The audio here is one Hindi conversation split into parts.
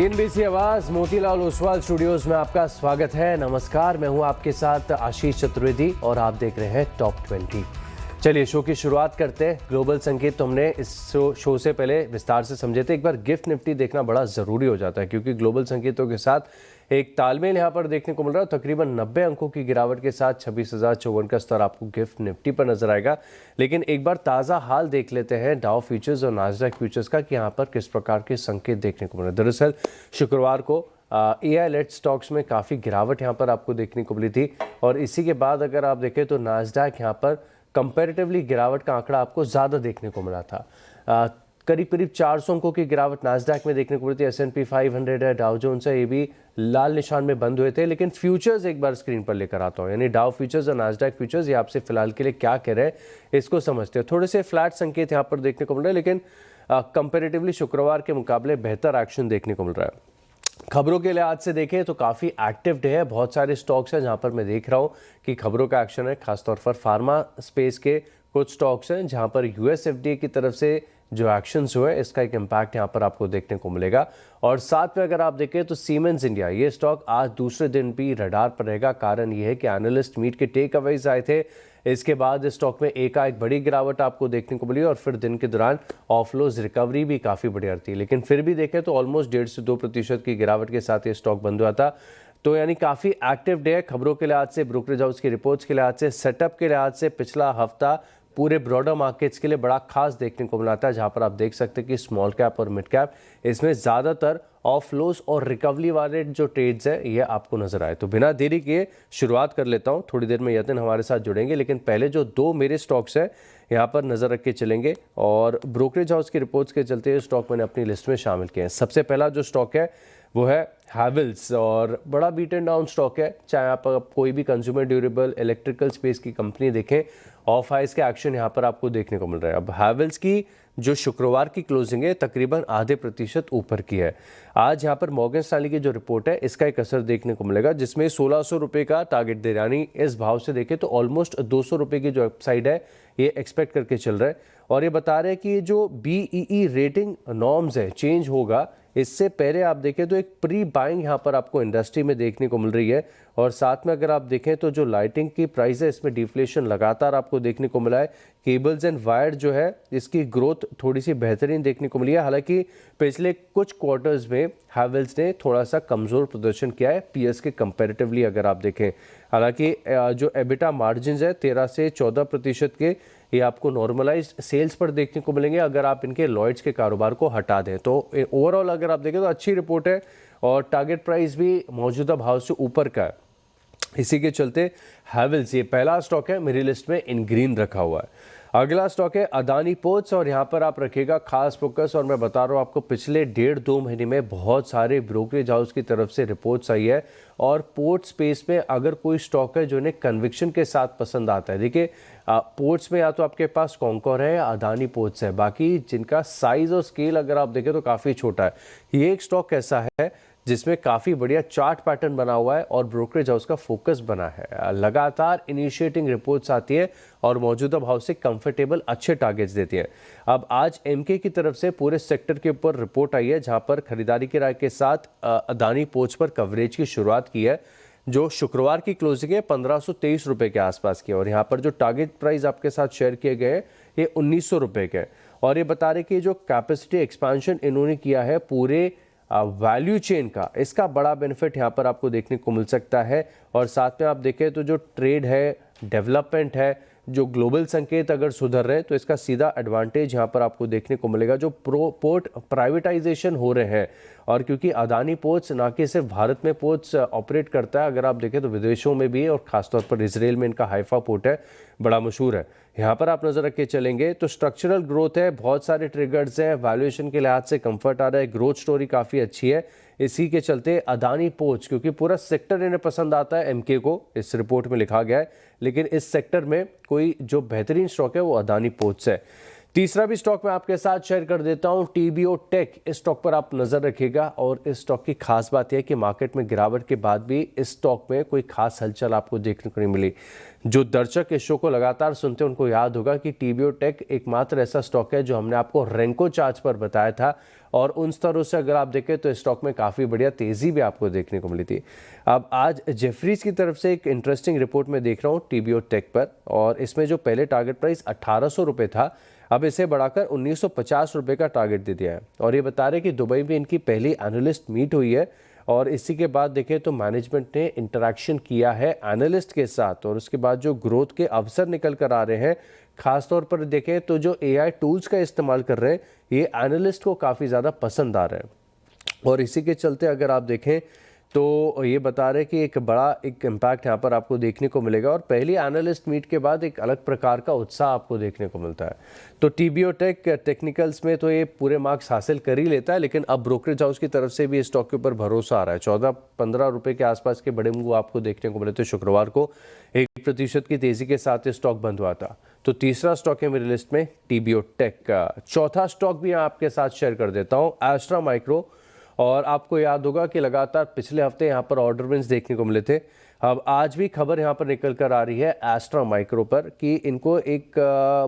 सीएनबीसी आवाज मोतीलाल ओसवाल स्टूडियोज में आपका स्वागत है। नमस्कार, मैं हूं आपके साथ आशीष चतुर्वेदी और आप देख रहे हैं टॉप 20। चलिए शो की शुरुआत करते हैं। ग्लोबल संकेत तो हमने इस शो से पहले विस्तार से समझे थे। एक बार गिफ्ट निफ्टी देखना बड़ा ज़रूरी हो जाता है क्योंकि ग्लोबल संकेतों के साथ एक तालमेल यहाँ पर देखने को मिल रहा है। तकरीबन 90 अंकों की गिरावट के साथ 26,054 का स्तर आपको गिफ्ट निफ्टी पर नजर आएगा। लेकिन एक बार ताज़ा हाल देख लेते हैं डाउ फ्यूचर्स और नास्डैक फ्यूचर्स का कि यहाँ पर किस प्रकार के संकेत देखने को मिल रहे हैं। दरअसल शुक्रवार को AI लेड स्टॉक्स में काफ़ी गिरावट यहाँ पर आपको देखने को मिली थी और इसी के बाद अगर आप देखें तो नास्डैक यहाँ पर कंपैरेटिवली गिरावट का आंकड़ा आपको ज़्यादा देखने को मिला था। करीब करीब 400 अंकों की गिरावट नास्डैक में देखने को मिली थी। S&P 500 है, डाउ जोन्स है, ये भी लाल निशान में बंद हुए थे। लेकिन फ्यूचर्स एक बार स्क्रीन पर लेकर आता हूँ, यानी डाउ फ्यूचर्स और नास्डैक फ्यूचर्स, ये आपसे फिलहाल के लिए क्या कह रहे हैं इसको समझते हैं। थोड़े से फ्लैट संकेत यहाँ पर देखने को मिल रहे हैं, लेकिन कंपेरेटिवली शुक्रवार के मुकाबले बेहतर एक्शन देखने को मिल रहा है। खबरों के लिहाज से देखें तो काफ़ी एक्टिव डे है। बहुत सारे स्टॉक्स हैं जहां पर मैं देख रहा हूं कि खबरों का एक्शन है। खासतौर पर फार्मा स्पेस के कुछ स्टॉक्स हैं जहां पर US FDA की तरफ से जो एक्शंस हुए इसका एक इम्पैक्ट यहां पर आपको देखने को मिलेगा। और साथ में अगर आप देखें तो सीमेंस इंडिया, ये स्टॉक आज दूसरे दिन भी रडार पर रहेगा। कारण ये है कि एनालिस्ट मीट के टेक अवेज आए थे। इसके बाद इस स्टॉक में एक बड़ी गिरावट आपको देखने को मिली और फिर दिन के दौरान ऑफलोज रिकवरी भी काफ़ी बढ़िया थी। लेकिन फिर भी देखें तो ऑलमोस्ट 1.5 से 2% की गिरावट के साथ ये स्टॉक बंद हुआ था। तो यानी काफ़ी एक्टिव डे है। खबरों के लिहाज से, ब्रोकरेज हाउस की रिपोर्ट्स के लिहाज से, सेटअप के लिहाज से पिछला हफ्ता पूरे ब्रॉडर मार्केट्स के लिए बड़ा खास देखने को मिला था, जहां पर आप देख सकते हैं कि स्मॉल कैप और मिड कैप इसमें ज़्यादातर ऑफ लोस और रिकवरी वाले जो ट्रेड्स हैं ये आपको नजर आए। तो बिना देरी किए शुरुआत कर लेता हूं। थोड़ी देर में यतन हमारे साथ जुड़ेंगे, लेकिन पहले जो दो मेरे स्टॉक्स हैं यहाँ पर नज़र रख के चलेंगे और ब्रोकरेज हाउस की रिपोर्ट्स के चलते ये स्टॉक मैंने अपनी लिस्ट में शामिल किए हैं। सबसे पहला जो स्टॉक है वो है हैवेल्स और बड़ा बीट एंड डाउन स्टॉक है। चाहे आप कोई भी कंज्यूमर ड्यूरेबल इलेक्ट्रिकल स्पेस की कंपनी देखें, ऑफ हाइज के एक्शन यहाँ पर आपको देखने को मिल रहा है। अब हैवेल्स की जो शुक्रवार की क्लोजिंग है तकरीबन आधे प्रतिशत ऊपर की है। आज यहाँ पर मॉर्गन स्टैनली की जो रिपोर्ट है इसका एक असर देखने को मिलेगा, जिसमें 1600 रुपये का टारगेट दे रहा है। यानी इस भाव से देखें तो ऑलमोस्ट 200 रुपये की जो अपसाइड है ये एक्सपेक्ट करके चल रहा है। और ये बता रहे हैं कि जो BEE रेटिंग नॉर्म्स है चेंज होगा, इससे पहले आप देखें तो एक प्री बाइंग यहाँ पर आपको इंडस्ट्री में देखने को मिल रही है। और साथ में अगर आप देखें तो जो लाइटिंग की प्राइस है इसमें डिफ्लेशन लगातार आपको देखने को मिला है। केबल्स एंड वायर जो है इसकी ग्रोथ थोड़ी सी बेहतरीन देखने को मिली है। हालांकि पिछले कुछ क्वार्टर्स में हैवेल्स ने थोड़ा सा कमज़ोर प्रदर्शन किया है पीएस के कंपैरेटिवली अगर आप देखें। हालांकि जो एबिटा मार्जिन है 13 से 14% के ये आपको नॉर्मलाइज्ड सेल्स पर देखने को मिलेंगे अगर आप इनके लॉयड्स के कारोबार को हटा दें। तो ओवरऑल अगर आप देखें तो अच्छी रिपोर्ट है और टारगेट प्राइस भी मौजूदा भाव से ऊपर का है। इसी के चलते हैवेल्स ये पहला स्टॉक है मेरी लिस्ट में इन ग्रीन रखा हुआ है। अगला स्टॉक है अदानी पोर्ट्स और यहाँ पर आप रखिएगा खास फोकस। और मैं बता रहा हूँ आपको पिछले 1.5-2 महीने में बहुत सारे ब्रोकरेज हाउस की तरफ से रिपोर्ट्स आई है और पोर्ट स्पेस में अगर कोई स्टॉक है जो इन्हें कन्विक्शन के साथ पसंद आता है, देखिए पोर्ट्स में या तो आपके पास कॉन्कोर है या अदानी पोर्ट्स है, बाकी जिनका साइज और स्केल अगर आप देखें तो काफ़ी छोटा है। ये एक स्टॉक ऐसा है जिसमें काफ़ी बढ़िया चार्ट पैटर्न बना हुआ है और ब्रोकरेज हाउस का फोकस बना है। लगातार इनिशिएटिंग रिपोर्ट्स आती है और मौजूदा भाव से कंफर्टेबल अच्छे टारगेट्स देती है। अब आज एमके की तरफ से पूरे सेक्टर के ऊपर रिपोर्ट आई है, जहां पर खरीदारी की राय के साथ अदानी पोर्ट्स पर कवरेज की शुरुआत की है। जो शुक्रवार की क्लोजिंग है 1523 रुपये के आसपास की, और यहाँ पर जो टारगेट प्राइस आपके साथ शेयर किए गए ये 1900 रुपये के। और ये बता रहे कि जो कैपेसिटी एक्सपेंशन इन्होंने किया है पूरे वैल्यू चेन का, इसका बड़ा बेनिफिट यहाँ पर आपको देखने को मिल सकता है। और साथ में आप देखें तो जो ट्रेड है, डेवलपमेंट है, जो ग्लोबल संकेत अगर सुधर रहे हैं तो इसका सीधा एडवांटेज यहाँ पर आपको देखने को मिलेगा। जो पोर्ट प्राइवेटाइजेशन हो रहे हैं, और क्योंकि अदानी पोर्ट्स ना कि सिर्फ भारत में पोर्ट्स ऑपरेट करता है, अगर आप देखें तो विदेशों में भी, और खासतौर पर इसराइल में इनका हाइफा पोर्ट है, बड़ा मशहूर है। यहाँ पर आप नजर रख के चलेंगे तो स्ट्रक्चरल ग्रोथ है, बहुत सारे ट्रिगर्स हैं, वैल्यूएशन के लिहाज से कंफर्ट आ रहा है, ग्रोथ स्टोरी काफ़ी अच्छी है। इसी के चलते अदानी पोर्ट्स, क्योंकि पूरा सेक्टर इन्हें पसंद आता है एमके को, इस रिपोर्ट में लिखा गया है, लेकिन इस सेक्टर में कोई जो बेहतरीन स्टॉक है वो अदानी पोर्ट्स है। तीसरा भी स्टॉक मैं आपके साथ शेयर कर देता हूं, टीबीओ टेक। इस स्टॉक पर आप नजर रखिएगा और इस स्टॉक की खास बात यह है कि मार्केट में गिरावट के बाद भी इस स्टॉक में कोई खास हलचल आपको देखने को नहीं मिली। जो दर्शक इस शो को लगातार सुनते हैं उनको याद होगा कि टीबीओ टेक एकमात्र ऐसा स्टॉक है जो हमने आपको रेंको चार्ज पर बताया था और उन स्तरों से अगर आप देखें तो स्टॉक में काफ़ी बढ़िया तेज़ी भी आपको देखने को मिली थी। अब आज जेफरीज की तरफ से एक इंटरेस्टिंग रिपोर्ट में देख रहा हूँ टीबीओ टेक पर, और इसमें जो पहले टारगेट प्राइस 1800 रुपये था, अब इसे बढ़ाकर 1950 रुपये का टारगेट दे दिया है। और ये बता रहे कि दुबई में इनकी पहली एनालिस्ट मीट हुई है और इसी के बाद देखें तो मैनेजमेंट ने इंटरेक्शन किया है एनालिस्ट के साथ, और उसके बाद जो ग्रोथ के अवसर निकल कर आ रहे हैं, खासतौर पर देखें तो जो एआई टूल्स का इस्तेमाल कर रहे हैं ये एनालिस्ट को काफ़ी ज़्यादा पसंद आ रहा है। और इसी के चलते अगर आप देखें तो ये बता रहे कि एक बड़ा इम्पैक्ट यहाँ पर आपको देखने को मिलेगा और पहली एनालिस्ट मीट के बाद एक अलग प्रकार का उत्साह आपको देखने को मिलता है। तो टीबीओ टेक टेक्निकल्स में तो ये पूरे मार्क्स हासिल कर ही लेता है, लेकिन अब ब्रोकरेज हाउस की तरफ से भी इस स्टॉक के ऊपर भरोसा आ रहा है। 14-15 रुपये के आसपास के बड़े मूव आपको देखने को मिले थे। शुक्रवार को 1% की तेज़ी के साथ ये स्टॉक बंद हुआ था। तो तीसरा स्टॉक है मेरी लिस्ट में टीबीओ टेक का। चौथा स्टॉक भी आपके साथ शेयर कर देता हूँ, एस्ट्रा माइक्रो। और आपको याद होगा कि लगातार पिछले हफ्ते यहाँ पर ऑर्डर विंस देखने को मिले थे। अब आज भी खबर यहाँ पर निकल कर आ रही है एस्ट्रा माइक्रो पर कि इनको एक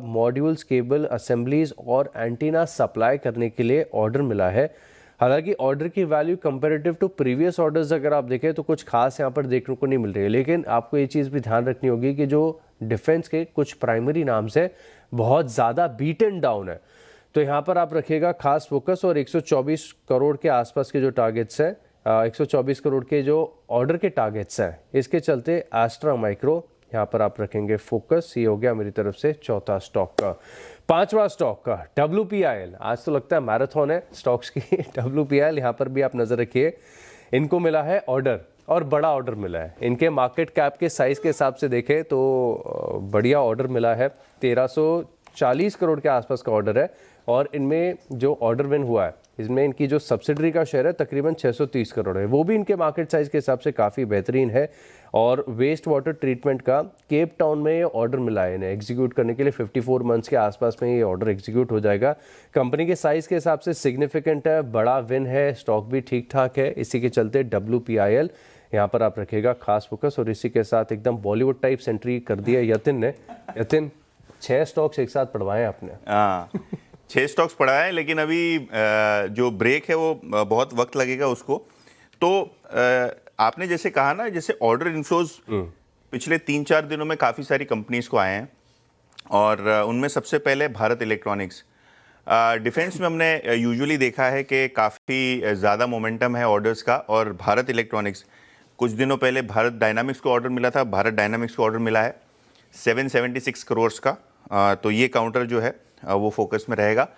मॉड्यूल्स, केबल असेंबलीज और एंटीना सप्लाई करने के लिए ऑर्डर मिला है। हालांकि ऑर्डर की value comparative to previous orders अगर आप देखें तो कुछ खास यहाँ पर देखने को नहीं मिल रही है, लेकिन आपको ये चीज़ भी ध्यान रखनी होगी कि जो डिफेंस के कुछ प्राइमरी नाम्स हैं बहुत ज़्यादा बीटन डाउन है। तो यहाँ पर आप रखिएगा खास फोकस, और 124 करोड़ के आसपास के जो टारगेट्स हैं, 124 करोड़ के जो ऑर्डर के टारगेट्स हैं, इसके चलते एस्ट्रा माइक्रो यहाँ पर आप रखेंगे फोकस। ये हो गया मेरी तरफ से चौथा स्टॉक का। पांचवा स्टॉक का WPIL। आज तो लगता है मैराथन है स्टॉक्स की। WPIL यहाँ पर भी आप नजर रखिए, इनको मिला है ऑर्डर और बड़ा ऑर्डर मिला है। इनके मार्केट कैप के साइज के हिसाब से देखें तो बढ़िया ऑर्डर मिला है, 1340 करोड़ के आसपास का ऑर्डर है। और इनमें जो ऑर्डर विन हुआ है इसमें इनकी जो सब्सिडरी का शेयर है तकरीबन 630 करोड़ है, वो भी इनके मार्केट साइज के हिसाब से काफ़ी बेहतरीन है। और वेस्ट वाटर ट्रीटमेंट का केप टाउन में ये ऑर्डर मिला है इन्हें एग्जीक्यूट करने के लिए। 54 मंथ्स के आसपास में ये ऑर्डर एग्जीक्यूट हो जाएगा। कंपनी के साइज के हिसाब से सिग्निफिकेंट है, बड़ा विन है, स्टॉक भी ठीक ठाक है। इसी के चलते WPIL यहाँ पर आप रखेगा खास फोकस। और इसी के साथ एकदम बॉलीवुड टाइप एंट्री कर दिया यतिन ने। यतिन 6 स्टॉक्स एक साथ पढ़वाए आपने। 6 स्टॉक्स पड़ा है, लेकिन अभी जो ब्रेक है वो बहुत वक्त लगेगा उसको। तो आपने जैसे कहा ना, जैसे ऑर्डर इनफ्लोज पिछले 3-4 दिनों में काफ़ी सारी कंपनीज को आए हैं और उनमें सबसे पहले भारत इलेक्ट्रॉनिक्स। डिफेंस में हमने यूजुअली देखा है कि काफ़ी ज़्यादा मोमेंटम है ऑर्डर्स का, और भारत इलेक्ट्रॉनिक्स कुछ दिनों पहले भारत डायनामिक्स को ऑर्डर मिला था। भारत डायनामिक्स को ऑर्डर मिला है 776 करोड़ का। तो ये काउंटर जो है वो फोकस में रहेगा।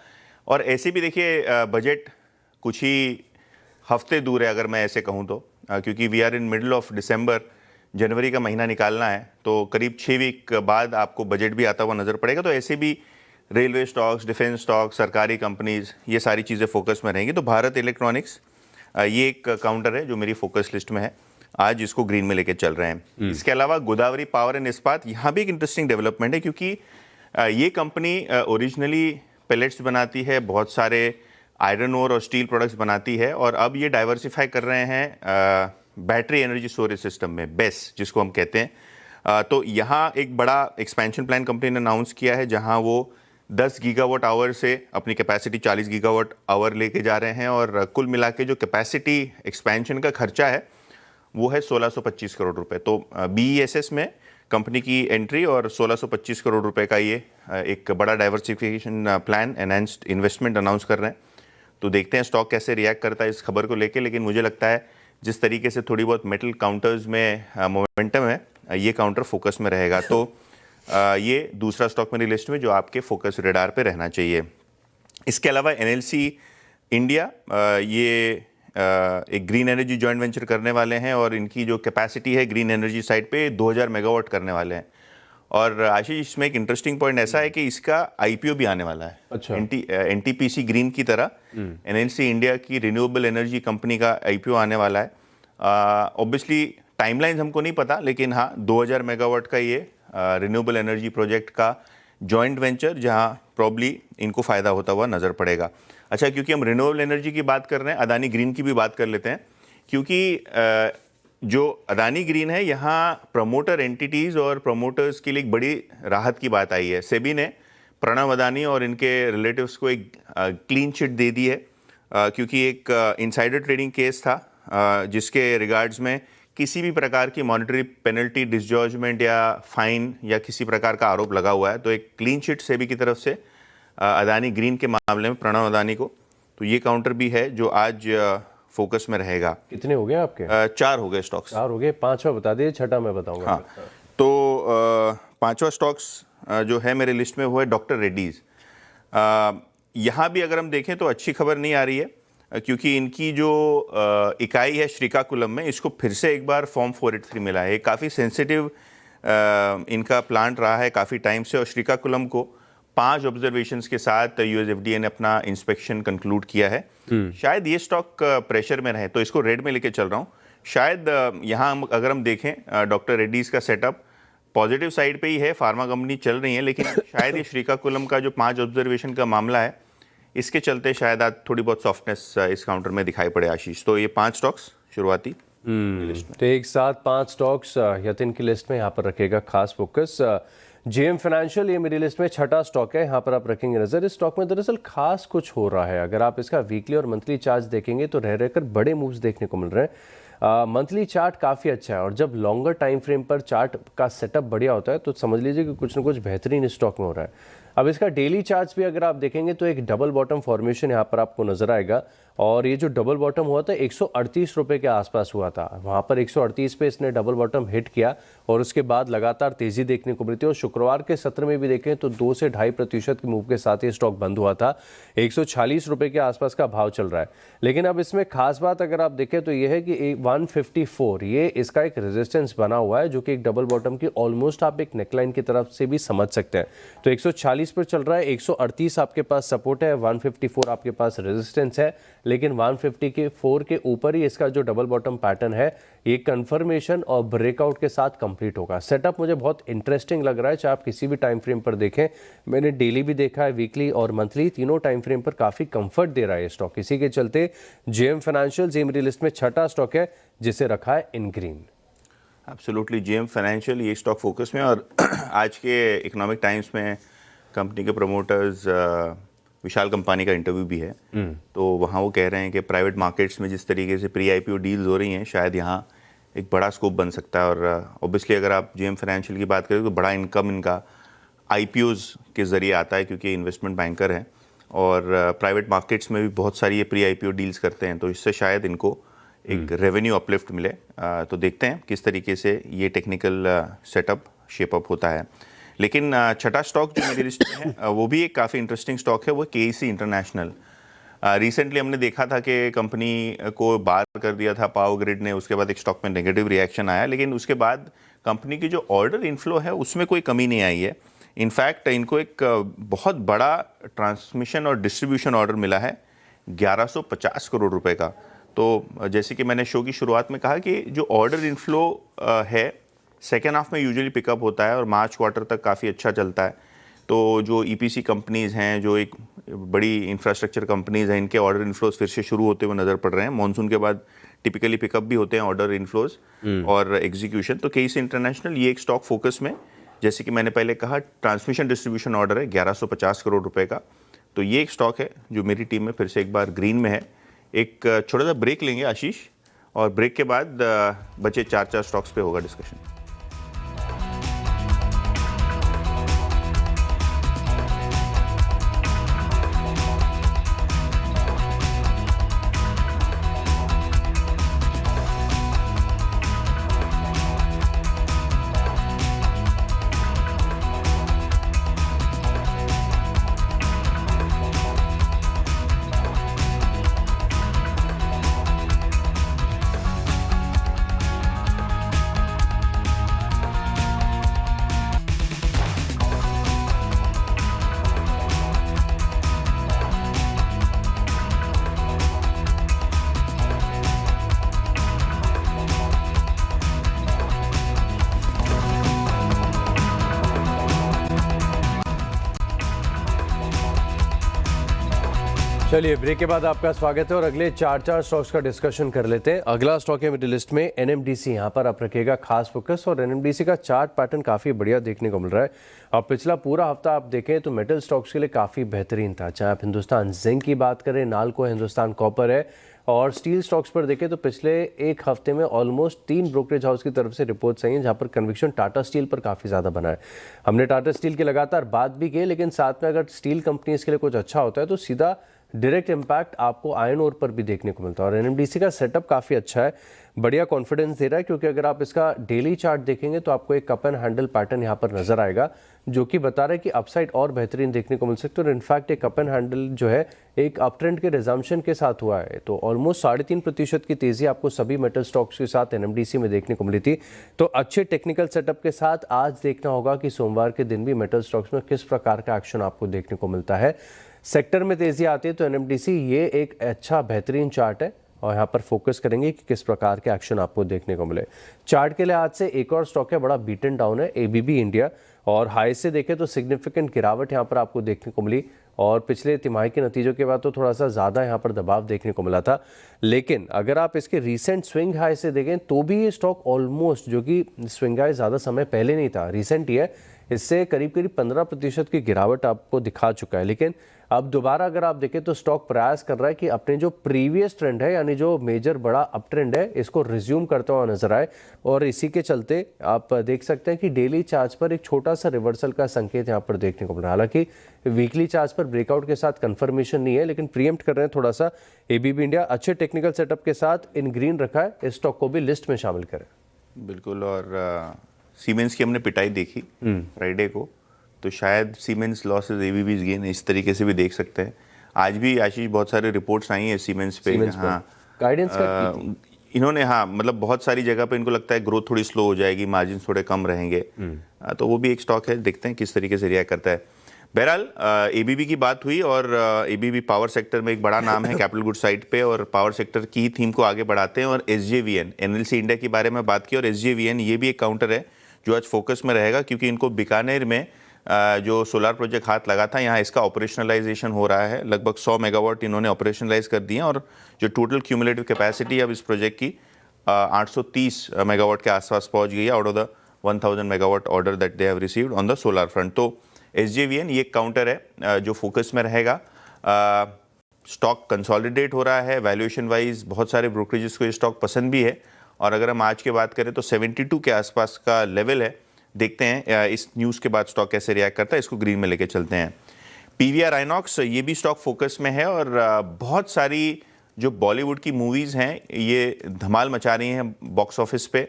और ऐसे भी देखिए बजट कुछ ही हफ्ते दूर है अगर मैं ऐसे कहूँ तो, क्योंकि we are in middle of December, जनवरी का महीना निकालना है, तो करीब 6 वीक बाद आपको बजट भी आता हुआ नज़र पड़ेगा। तो ऐसे भी रेलवे स्टॉक्स, डिफेंस स्टॉक्स, सरकारी कंपनीज, ये सारी चीज़ें फोकस में रहेंगी। तो भारत इलेक्ट्रॉनिक्स ये एक काउंटर है जो मेरी फोकस लिस्ट में है, आज इसको ग्रीन में लेके चल रहे हैं। इसके अलावा गोदावरी पावर एंड इस्पात, यहाँ भी एक इंटरेस्टिंग डेवलपमेंट है, क्योंकि ये कंपनी ओरिजिनली पेलेट्स बनाती है, बहुत सारे आयरन ओर और स्टील प्रोडक्ट्स बनाती है, और अब ये डाइवर्सिफाई कर रहे हैं बैटरी एनर्जी स्टोरेज सिस्टम में, बेस जिसको हम कहते हैं। तो यहाँ एक बड़ा एक्सपेंशन प्लान कंपनी ने अनाउंस किया है, जहाँ वो 10 गीगावाट आवर से अपनी कैपेसिटी 40 गीगावाट आवर लेके जा रहे हैं, और कुल मिला के जो कैपेसिटी एक्सपेंशन का खर्चा है वो है 1625 करोड़ रुपए। तो BESS में कंपनी की एंट्री और 1625 करोड़ रुपए का ये एक बड़ा diversification plan, enhanced investment announce कर रहे हैं। तो देखते हैं स्टॉक कैसे रिएक्ट करता है इस खबर को लेके। लेकिन मुझे लगता है जिस तरीके से थोड़ी बहुत मेटल काउंटर्स में मोमेंटम है, ये काउंटर फोकस में रहेगा। तो ये दूसरा स्टॉक मेरी लिस्ट में जो आपके फोकस रेडार पे रहना चाहिए। इसके अलावा NLC इंडिया ये एक ग्रीन एनर्जी जॉइंट वेंचर करने वाले हैं, और इनकी जो कैपेसिटी है ग्रीन एनर्जी साइड पे 2000 मेगावाट करने वाले हैं। और आशीष, इसमें एक इंटरेस्टिंग पॉइंट ऐसा है कि इसका IPO भी आने वाला है। अच्छा। NTPC ग्रीन की तरह NLC इंडिया की रिन्यूएबल एनर्जी कंपनी का IPO आने वाला है। ऑब्वियसली टाइमलाइंस हमको नहीं पता, लेकिन हाँ 2000 मेगावाट का ये रिन्यूएबल एनर्जी प्रोजेक्ट का जॉइंट वेंचर जहां प्रॉब्ली इनको फ़ायदा होता हुआ नज़र पड़ेगा। अच्छा, क्योंकि हम रिन्यूएबल एनर्जी की बात कर रहे हैं, अदानी ग्रीन की भी बात कर लेते हैं, क्योंकि जो अदानी ग्रीन है यहाँ प्रमोटर एंटिटीज़ और प्रमोटर्स के लिए एक बड़ी राहत की बात आई है। सेबी ने प्रणव अदानी और इनके रिलेटिव्स को एक क्लीन चिट दे दी है, क्योंकि एक इनसाइडर ट्रेडिंग केस था जिसके रिगार्ड्स में किसी भी प्रकार की मॉनेटरी पेनल्टी, डिसजॉर्जमेंट या फाइन या किसी प्रकार का आरोप लगा हुआ है। तो एक क्लीन चिट सेबी की तरफ से अदानी ग्रीन के मामले में प्रणव अदानी को, तो ये काउंटर भी है जो आज फोकस में रहेगा। कितने हो गए आपके? 4 हो गए स्टॉक्स। 4 हो गए, 5वां बता दिए, 6वां मैं बताऊंगा। हाँ, तो 5वां स्टॉक्स जो है मेरे लिस्ट में वो है डॉक्टर रेड्डीज। यहाँ भी अगर हम देखें तो अच्छी खबर नहीं आ रही है, क्योंकि इनकी जो इकाई है श्रीकाकुलम में, इसको फिर से एक बार फॉर्म 483 मिला है। काफ़ी सेंसिटिव इनका प्लांट रहा है काफ़ी टाइम से, और श्रीकाकुलम को 5 ऑब्जर्वेशंस के साथ यूएसएफडीए ने अपना इंस्पेक्शन कंक्लूड किया है। शायद ये स्टॉक प्रेशर में रहे, तो इसको रेड में लेके चल रहा हूँ। शायद यहाँ अगर हम देखें डॉक्टर रेड्डीज का सेटअप पॉजिटिव साइड पे ही है, फार्मा कंपनी चल रही है, लेकिन शायद ये श्रीकाकुलम का जो 5 ऑब्जर्वेशन का मामला है, इसके चलते शायद आज थोड़ी बहुत सॉफ्टनेस इस काउंटर में दिखाई पड़े आशीष। तो ये 5 स्टॉक्स शुरुआती लिस्ट में। तो एक साथ 5 स्टॉक्स यतिन की लिस्ट में यहाँ पर रखेगा खास फोकस। जेएम फाइनेंशियल ये मेरी लिस्ट में 6वां स्टॉक है, यहाँ पर आप रखेंगे नजर। इस स्टॉक में दरअसल खास कुछ हो रहा है। अगर आप इसका वीकली और मंथली चार्ट देखेंगे तो रह रहकर बड़े मूव्स देखने को मिल रहे हैं। मंथली चार्ट काफ़ी अच्छा है, और जब लॉन्गर टाइम फ्रेम पर चार्ट का सेटअप बढ़िया होता है तो समझ लीजिए कि कुछ ना कुछ बेहतरीन इस स्टॉक में हो रहा है। अब इसका डेली चार्ट्स भी अगर आप देखेंगे तो एक डबल बॉटम फॉर्मेशन यहाँ पर आपको नजर आएगा, और ये जो डबल बॉटम हुआ था 138 रुपये के आसपास हुआ था, वहाँ पर 138 पे इसने डबल बॉटम हिट किया, और उसके बाद लगातार तेजी देखने को मिलती है। और शुक्रवार के सत्र में भी देखें तो 2 से 2.5% के मूव के साथ ये स्टॉक बंद हुआ था। 146 रुपये के आसपास का भाव चल रहा है। लेकिन अब इसमें खास बात अगर आप देखें तो ये है कि 154 ये इसका एक रेजिस्टेंस बना हुआ है, जो कि एक डबल बॉटम की ऑलमोस्ट आप एक नेकलाइन की तरफ से भी समझ सकते हैं। तो 140 पर चल रहा है, 138 आपके पास सपोर्ट है, 154 आपके पास रेजिस्टेंस है, लेकिन 154 के ऊपर ही इसका जो डबल बॉटम पैटर्न है ये कंफर्मेशन और ब्रेकआउट के साथ कंप्लीट होगा। सेटअप मुझे बहुत इंटरेस्टिंग लग रहा है, चाहे आप किसी भी टाइम फ्रेम पर देखें। मैंने डेली भी देखा है, वीकली और मंथली, तीनों टाइम फ्रेम पर काफ़ी कंफर्ट दे रहा है ये स्टॉक। इसी के चलते जेएम फाइनेंशियल ये मेरी लिस्ट में 6वां स्टॉक है, जिसे रखा है इन ग्रीन। एब्सोल्युटली, जेएम फाइनेंशियल ये स्टॉक फोकस में। और आज के इकोनॉमिक टाइम्स में कंपनी के प्रमोटर्स विशाल कंपनी का इंटरव्यू भी है, तो वहाँ वो कह रहे हैं कि प्राइवेट मार्केट्स में जिस तरीके से प्री आईपीओ डील्स हो रही हैं, शायद यहाँ एक बड़ा स्कोप बन सकता है। और ऑब्वियसली अगर आप जेएम फाइनेंशियल की बात करें तो बड़ा इनकम इनका आईपीओज के ज़रिए आता है, क्योंकि इन्वेस्टमेंट बैंकर हैं और प्राइवेट मार्केट्स में भी बहुत सारी ये प्री आईपीओ डील्स करते हैं, तो इससे शायद इनको एक रेवेन्यू अपलिफ्ट मिले। तो देखते हैं किस तरीके से ये टेक्निकल सेटअप शेपअप होता है। लेकिन 6वां स्टॉक जो मेरी लिस्ट में है वो भी एक काफ़ी इंटरेस्टिंग स्टॉक है, वो केईसी इंटरनेशनल। रिसेंटली हमने देखा था कि कंपनी को बाहर कर दिया था पावर ग्रिड ने, उसके बाद एक स्टॉक में नेगेटिव रिएक्शन आया, लेकिन उसके बाद कंपनी की जो ऑर्डर इनफ्लो है उसमें कोई कमी नहीं आई है। इनफैक्ट इनको एक बहुत बड़ा ट्रांसमिशन और डिस्ट्रीब्यूशन ऑर्डर मिला है 1150 करोड़ रुपए का। तो जैसे कि मैंने शो की शुरुआत में कहा कि जो ऑर्डर इनफ्लो है सेकेंड हाफ में यूजुअली पिकअप होता है और मार्च क्वार्टर तक काफ़ी अच्छा चलता है। तो जो ईपीसी कंपनीज़ हैं, जो एक बड़ी इंफ्रास्ट्रक्चर कंपनीज़ हैं, इनके ऑर्डर इनफ्लोज फिर से शुरू होते हुए नज़र पड़ रहे हैं। मॉनसून के बाद टिपिकली पिकअप भी होते हैं ऑर्डर इनफ्लोज और एग्जीक्यूशन। तो केईसी इंटरनेशनल ये एक स्टॉक फोकस में, जैसे कि मैंने पहले कहा, ट्रांसमिशन डिस्ट्रीब्यूशन ऑर्डर है 1150 करोड़ रुपए का। तो ये एक स्टॉक है जो मेरी टीम में फिर से एक बार ग्रीन में है। एक छोटा सा ब्रेक लेंगे आशीष, और ब्रेक के बाद बचे 4 स्टॉक्स पे होगा डिस्कशन। चलिए ब्रेक के बाद आपका स्वागत है और अगले चार स्टॉक्स का डिस्कशन कर लेते हैं। अगला स्टॉक है मिडिल लिस्ट में एनएमडीसी। यहाँ पर आप रखिएगा खास फोकस और एनएमडीसी का चार्ट पैटर्न काफ़ी बढ़िया देखने को मिल रहा है। अब पिछला पूरा हफ्ता आप देखें तो मेटल स्टॉक्स के लिए काफ़ी बेहतरीन था। चाहे आप हिंदुस्तान जिंक की बात करें, नाल्को, हिंदुस्तान कॉपर है, और स्टील स्टॉक्स पर देखें तो पिछले एक हफ्ते में ऑलमोस्ट 3 ब्रोकरेज हाउस की तरफ से रिपोर्ट्स आई हैं जहां पर कन्विक्शन टाटा स्टील पर काफ़ी ज़्यादा बना है। हमने टाटा स्टील की लगातार बात भी की, लेकिन साथ में अगर स्टील कंपनीज के लिए कुछ अच्छा होता है तो सीधा डायरेक्ट इम्पैक्ट आपको आयरन ओर पर भी देखने को मिलता है। और एनएमडीसी का सेटअप काफ़ी अच्छा है, बढ़िया कॉन्फिडेंस दे रहा है, क्योंकि अगर आप इसका डेली चार्ट देखेंगे तो आपको एक कप एंड हैंडल पैटर्न यहाँ पर नजर आएगा जो कि बता रहा है कि अपसाइड और बेहतरीन देखने को मिल सकती है। और इनफैक्ट एक कप एंड हैंडल जो है एक अप ट्रेंड के रिजम्पशन के साथ हुआ है, तो ऑलमोस्ट 3.5% की तेजी आपको सभी मेटल स्टॉक्स के साथ एनएमडीसी में देखने को मिली थी। तो अच्छे टेक्निकल सेटअप के साथ आज देखना होगा कि सोमवार के दिन भी मेटल स्टॉक्स में किस प्रकार का एक्शन आपको देखने को मिलता है। सेक्टर में तेजी आती है तो एनएमडीसी ये एक अच्छा बेहतरीन चार्ट है और यहाँ पर फोकस करेंगे कि किस प्रकार के एक्शन आपको देखने को मिले। चार्ट के लिए आज से एक और स्टॉक है, बड़ा बीटन डाउन है, एबीबी इंडिया, और हाई से देखें तो सिग्निफिकेंट गिरावट यहाँ पर आपको देखने को मिली। और पिछले तिमाही के नतीजों के बाद तो थोड़ा सा ज़्यादा यहाँ पर दबाव देखने को मिला था, लेकिन अगर आप इसके रीसेंट स्विंग हाई से देखें तो भी ये स्टॉक ऑलमोस्ट, जो कि स्विंग हाई ज़्यादा समय पहले नहीं था, रिसेंट ही है, इससे करीब 15% की गिरावट आपको दिखा चुका है। लेकिन अब दोबारा अगर आप देखें तो स्टॉक प्रयास कर रहा है कि अपने जो प्रीवियस ट्रेंड है, यानी जो मेजर बड़ा अप ट्रेंड है, इसको रिज्यूम करता हुआ नजर आए। और इसी के चलते आप देख सकते हैं कि डेली चार्ज पर एक छोटा सा रिवर्सल का संकेत यहाँ पर देखने को मिल रहा है। हालांकि वीकली चार्ज पर ब्रेकआउट के साथ कंफर्मेशन नहीं है, लेकिन प्रीएम्प्ट कर रहे हैं थोड़ा सा। एबीबी इंडिया अच्छे टेक्निकल सेटअप के साथ इन ग्रीन रखा है, इस स्टॉक को भी लिस्ट में शामिल करें। बिल्कुल। और सीमेंस की हमने पिटाई देखी फ्राइडे को, तो शायद सीमेंस लॉसेस एबीबी गेन इस तरीके से भी देख सकते हैं। आज भी आशीष बहुत सारे रिपोर्ट्स आई हैं सीमेंस पे। हाँ, गाइडेंस इन्होंने मतलब बहुत सारी जगह पे इनको लगता है ग्रोथ थोड़ी स्लो हो जाएगी, मार्जिन थोड़े कम रहेंगे, तो वो भी एक स्टॉक है, देखते हैं किस तरीके से रिएक्ट करता है। बहरहाल एबीबी की बात हुई और एबीबी पावर सेक्टर में एक बड़ा नाम है कैपिटल गुड साइड पे, और पावर सेक्टर की थीम को आगे बढ़ाते हैं। और एसजेवीएन, एनएलसी इंडिया के बारे में बात की, और एसजेवीएन ये भी एक काउंटर है जो आज फोकस में रहेगा, क्योंकि इनको बीकानेर में जो सोलार प्रोजेक्ट हाथ लगा था, यहाँ इसका ऑपरेशनलाइजेशन हो रहा है। लगभग 100 मेगावाट इन्होंने ऑपरेशनलाइज कर दिए, और जो टोटल क्यूमुलेटिव कैपेसिटी अब इस प्रोजेक्ट की 830 मेगावाट के आसपास पहुंच गई है, out of the 1000 megawatt order that they have received on the solar front. तो एसजेवीएन ये काउंटर है जो फोकस में रहेगा। स्टॉक कंसोलिडेट हो रहा है, वैल्यूएशन वाइज बहुत सारे ब्रोकरेजेस को ये स्टॉक पसंद भी है, और अगर हम आज की बात करें तो 72 के आसपास का लेवल है। देखते हैं इस न्यूज़ के बाद स्टॉक कैसे रिएक्ट करता है, इसको ग्रीन में लेके चलते हैं। पीवीआर आइनॉक्स, ये भी स्टॉक फोकस में है, और बहुत सारी जो बॉलीवुड की मूवीज़ हैं ये धमाल मचा रही हैं बॉक्स ऑफिस पे।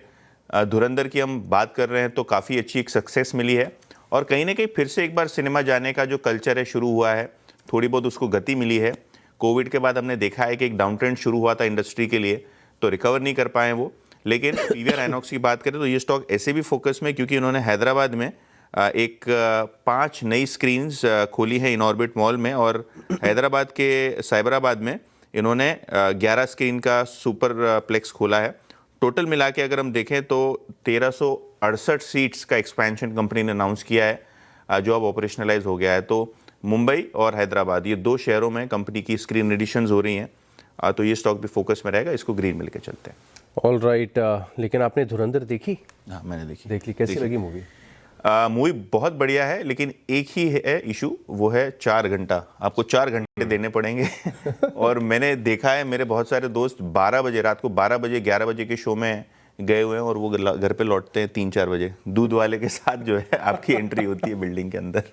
धुरंधर की हम बात कर रहे हैं तो काफ़ी अच्छी एक सक्सेस मिली है, और कहीं ना कहीं फिर से एक बार सिनेमा जाने का जो कल्चर है शुरू हुआ है, थोड़ी बहुत उसको गति मिली है। कोविड के बाद हमने देखा है कि एक डाउन ट्रेंड शुरू हुआ था इंडस्ट्री के लिए, तो रिकवर नहीं कर पाए वो। लेकिन पीवीआर आइनॉक्स की बात करें तो ये स्टॉक ऐसे भी फोकस में, क्योंकि इन्होंने हैदराबाद में एक 5 नई स्क्रीन्स खोली है इनऑर्बिट मॉल में, और हैदराबाद के साइबराबाद में इन्होंने 11 स्क्रीन का सुपर प्लेक्स खोला है। टोटल मिला के अगर हम देखें तो 1368 सीट्स का एक्सपेंशन कंपनी ने अनाउंस किया है, जो अब ऑपरेशनलाइज हो गया है। तो मुंबई और हैदराबाद, ये 2 शहरों में कंपनी की स्क्रीन एडिशंस हो रही हैं, तो ये स्टॉक भी फोकस में रहेगा, इसको ग्रीन में लेके चलते हैं। All right. लेकिन आपने धुरंधर देखी? हाँ, मैंने देख ली। कैसी लगी मूवी? मूवी बहुत बढ़िया है, लेकिन एक ही है इशू, वो है 4 घंटा। आपको 4 घंटे देने पड़ेंगे और मैंने देखा है, मेरे बहुत सारे दोस्त 12 बजे, रात को 12 बजे 11 बजे के शो में गए हुए हैं, और वो घर पे लौटते हैं 3-4 बजे दूध वाले के साथ, जो है आपकी एंट्री होती है बिल्डिंग के अंदर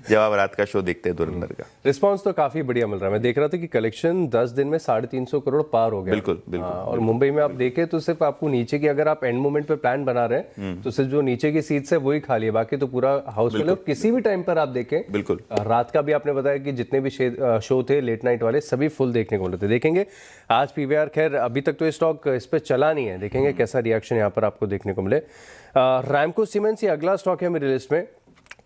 जब आप रात का शो देखते हैं धुरंधर का। रिस्पांस तो काफी बढ़िया मिल रहा है। मैं देख रहा था कि कलेक्शन 10 दिन में 350 करोड़ पार हो गया। बिल्कुल बिल्कुल। और मुंबई में आप देखें तो सिर्फ आपको नीचे की, अगर आप एंड मोमेंट पे प्लान बना रहे हैं तो सिर्फ जो नीचे की सीट्स है वही खाली है, बाकी तो पूरा हाउसफुल है। किसी भी टाइम पर आप देखें, बिल्कुल रात का भी आपने बताया कि जितने भी शो थे लेट नाइट वाले, सभी फुल देखने को मिलते। देखेंगे आज पीवीआर, खैर अभी तक तो ये स्टॉक इस पर चला नहीं है, देखेंगे कैसा रिएक्शन यहाँ पर आपको देखने को मिले। रैमको सीमेंट्स ये अगला स्टॉक है मेरी लिस्ट में।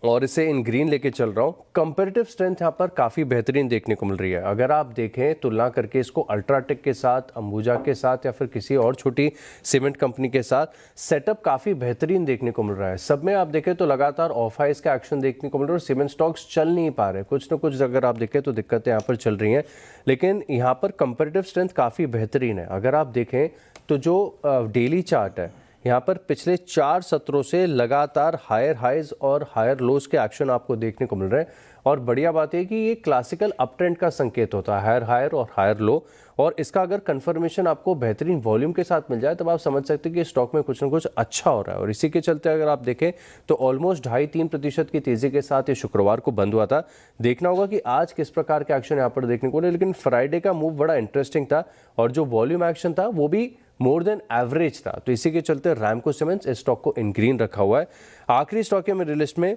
और इसे इन ग्रीन लेके चल रहा हूँ। कंपैरेटिव स्ट्रेंथ यहाँ पर काफ़ी बेहतरीन देखने को मिल रही है। अगर आप देखें तुलना करके इसको अल्ट्राटेक के साथ, अंबुजा के साथ या फिर किसी और छोटी सीमेंट कंपनी के साथ, सेटअप काफ़ी बेहतरीन देखने को मिल रहा है। सब में आप देखें तो लगातार ऑफ हाइज का एक्शन देखने को मिल रहा है और सीमेंट स्टॉक्स चल नहीं पा रहे। कुछ ना कुछ अगर आप देखें तो दिक्कतें यहाँ पर चल रही हैं, लेकिन यहाँ पर कंपैरेटिव स्ट्रेंथ काफ़ी बेहतरीन है। अगर आप देखें तो जो डेली चार्ट है, यहाँ पर पिछले 4 सत्रों से लगातार हायर हाइज और हायर लोज के एक्शन आपको देखने को मिल रहे हैं। और बढ़िया बात है कि ये क्लासिकल अप ट्रेंड का संकेत होता है, हायर हायर और हायर लो। और इसका अगर कंफर्मेशन आपको बेहतरीन वॉल्यूम के साथ मिल जाए तब आप समझ सकते हैं कि स्टॉक में कुछ ना कुछ अच्छा हो रहा है। और इसी के चलते अगर आप देखें तो ऑलमोस्ट 2.5-3% की तेजी के साथ ये शुक्रवार को बंद हुआ था। देखना होगा कि आज किस प्रकार के एक्शन यहाँ पर देखने को मिले, लेकिन फ्राइडे का मूव बड़ा इंटरेस्टिंग था और जो वॉल्यूम एक्शन था वो भी मोर देन एवरेज था। तो इसी के चलते रैमको सीमेंट्स इस स्टॉक को इन ग्रीन रखा हुआ है। आखिरी स्टॉक है मेरी लिस्ट में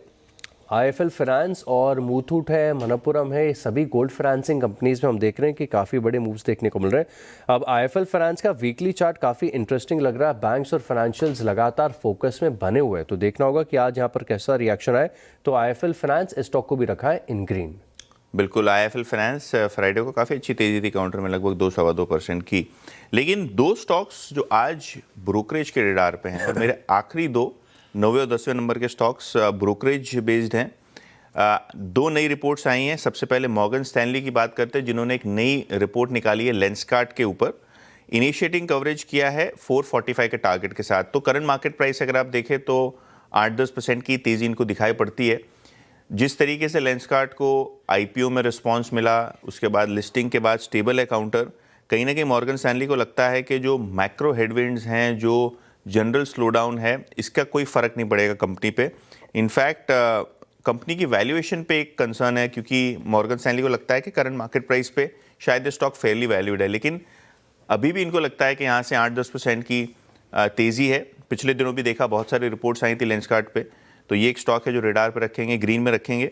आईएफएल फाइनेंस और मुथूट है, मनप्पुरम है। ये सभी गोल्ड फाइनेंसिंग कंपनीज में हम देख रहे हैं कि काफ़ी बड़े मूव्स देखने को मिल रहे हैं। अब आईएफएल फाइनेंस का वीकली चार्ट काफ़ी इंटरेस्टिंग लग रहा है। बैंक्स और फाइनेंशियल्स लगातार फोकस में बने हुए हैं, तो देखना होगा कि आज यहाँ पर कैसा रिएक्शन आए। तो आईएफएल फाइनेंस इस स्टॉक को भी रखा है इन ग्रीन। बिल्कुल, आईएफएल फाइनेंस फ्राइडे को काफ़ी अच्छी तेजी थी काउंटर में, लगभग 2-2.25% की। लेकिन 2 स्टॉक्स जो आज ब्रोकरेज के रडार पे हैं और मेरे आखिरी 2 9वें और 10वें नंबर के स्टॉक्स ब्रोकरेज बेस्ड हैं। 2 नई रिपोर्ट्स आई हैं। सबसे पहले मॉर्गन स्टैनली की बात करते हैं, जिन्होंने एक नई रिपोर्ट निकाली है लेंसकार्ट के ऊपर। इनिशिएटिंग कवरेज किया है 445 के टारगेट के साथ। तो करंट मार्केट प्राइस अगर आप देखें तो 8-10% की तेज़ी इनको दिखाई पड़ती है। जिस तरीके से लेंसकार्ट को आईपीओ में रिस्पांस मिला, उसके बाद लिस्टिंग के बाद स्टेबल है काउंटर, कहीं ना कहीं मॉर्गन स्टैनली को लगता है कि जो मैक्रो हेडविंड्स हैं, जो जनरल स्लोडाउन है, इसका कोई फ़र्क नहीं पड़ेगा कंपनी पे। इनफैक्ट कंपनी की वैल्यूएशन पे एक कंसर्न है, क्योंकि मॉर्गन स्टैनली को लगता है कि करंट मार्केट प्राइस पे शायद स्टॉक फेयरली वैल्यूड है, लेकिन अभी भी इनको लगता है कि यहाँ से 8-10% की तेज़ी है। पिछले दिनों भी देखा, बहुत सारी रिपोर्ट्स आई थी लेंसकार्ट पे। तो ये एक स्टॉक है जो रेडार पे रखेंगे, ग्रीन में रखेंगे।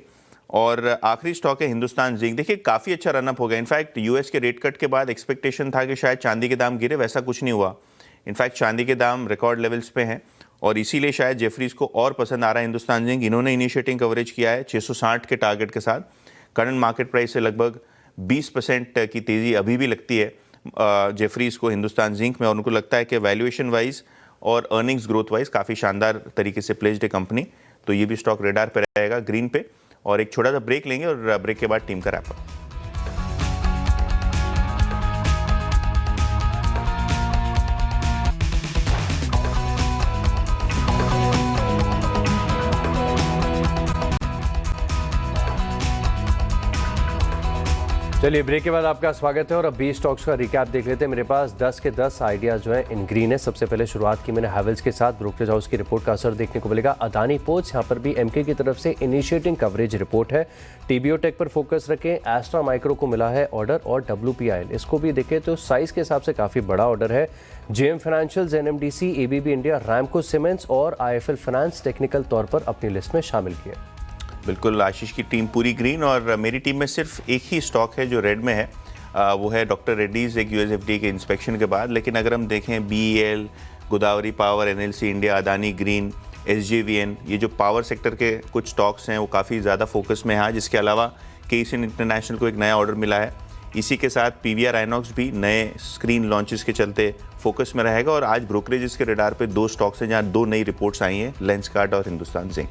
और आखिरी स्टॉक है हिंदुस्तान जिंक। देखिए काफ़ी अच्छा रनअप हो गया। इनफैक्ट यूएस के रेट कट के बाद एक्सपेक्टेशन था कि शायद चांदी के दाम गिरे, वैसा कुछ नहीं हुआ। इनफैक्ट चांदी के दाम रिकॉर्ड लेवल्स पे हैं और इसीलिए शायद जेफरीज को और पसंद आ रहा है हिंदुस्तान जिंक। इन्होंने इनिशिएटिंग कवरेज किया है 660 के टारगेट के साथ। करंट मार्केट प्राइस से लगभग 20% की तेज़ी अभी भी लगती है जेफरीज को हिंदुस्तान जिंक में, और उनको लगता है कि वैल्यूएशन वाइज और अर्निंग्स ग्रोथ वाइज काफ़ी शानदार तरीके से प्लेस्ड है कंपनी। तो ये भी स्टॉक रेडार पे रहेगा ग्रीन पे। और एक छोटा सा ब्रेक लेंगे और ब्रेक के बाद टीम का रैप अप। चलिए ब्रेक के बाद आपका स्वागत है और अब 20 स्टॉक्स का रिकैप देख लेते हैं। मेरे पास 10 के 10 आइडियाज जो है इन ग्रीन है। सबसे पहले शुरुआत की मैंने हैवेल्स के साथ। ब्रोकरेज हाउस की रिपोर्ट का असर देखने को मिलेगा। अदानी पोर्ट्स, यहाँ पर भी एमके की तरफ से इनिशिएटिंग कवरेज रिपोर्ट है। टीबीओ टेक पर फोकस रखें। एस्ट्रा माइक्रो को मिला है ऑर्डर और WPIL इसको भी देखें तो साइज के हिसाब से काफ़ी बड़ा ऑर्डर है। JM financials, NMDC, ABB India, Ramco cements और आईएफएल फाइनेंस टेक्निकल तौर पर अपनी लिस्ट में शामिल किए। बिल्कुल, आशीष की टीम पूरी ग्रीन और मेरी टीम में सिर्फ एक ही स्टॉक है जो रेड में है, वो है डॉक्टर रेड्डीज, एक USFDA के इंस्पेक्शन के बाद। लेकिन अगर हम देखें BEL, Godavari power, NLC India, Adani green, SJVN, ये जो पावर सेक्टर के कुछ स्टॉक्स हैं वो काफ़ी ज़्यादा फोकस में है आज। इसके अलावा KCN इंटरनेशनल को एक नया ऑर्डर मिला है। इसी के साथ PVR आइनॉक्स भी नए स्क्रीन लॉन्चेस के चलते फोकस में रहेगा। और आज ब्रोकरेजेस के रडार पे 2 स्टॉक्स हैं जहाँ 2 नई रिपोर्ट्स आई हैं, लेंसकार्ट और हिंदुस्तान जिंक।